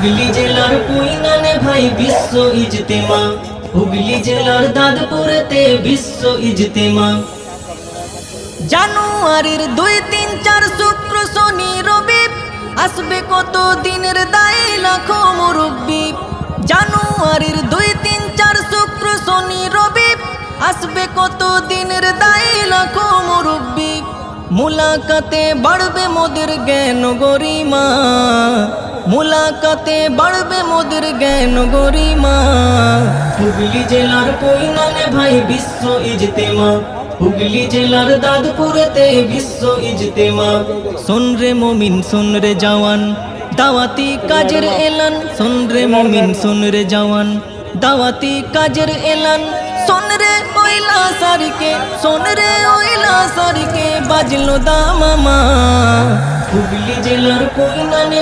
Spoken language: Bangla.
হুগলি জেলার কুইনানে ভাই বিশ্ব ইজতেমা, হুগলি জেলার দাঁতপুরেতে বিশ্ব ইজতেমা। জানুয়ারির 2, 3, 4 শুক্র শনি রবি আসবে কত দিনের দায়ী লাখো মুরব্বি। জানুয়ারির 2, 3, 4 শুক্র শনি রবি আসবে কত দিনের দায়ী লাখো মুরব্বি। মুলাকাতে বাড়বে মোদের জ্ঞান গরিমা, মুলাকাতে বাড়বে মোদের জ্ঞান গরিমা। হুগলি জেলার কুইনানে ভাই বিশ্ব ইজতেমা, হুগলি জেলার দাঁতপুরেতে বিশ্ব ইজতেমা। শোন রে মুমিন শোন রে জওয়ান দাওয়াতি কাজের এলান, শোন রে মুমিন শোন রে জওয়ান দাওয়াতি কাজের এলান। শোন রে ওইলা সারিকে, শোন রে ওইলা সারিকে বাজলো দামামা। হুগলি জেলার কুইনানে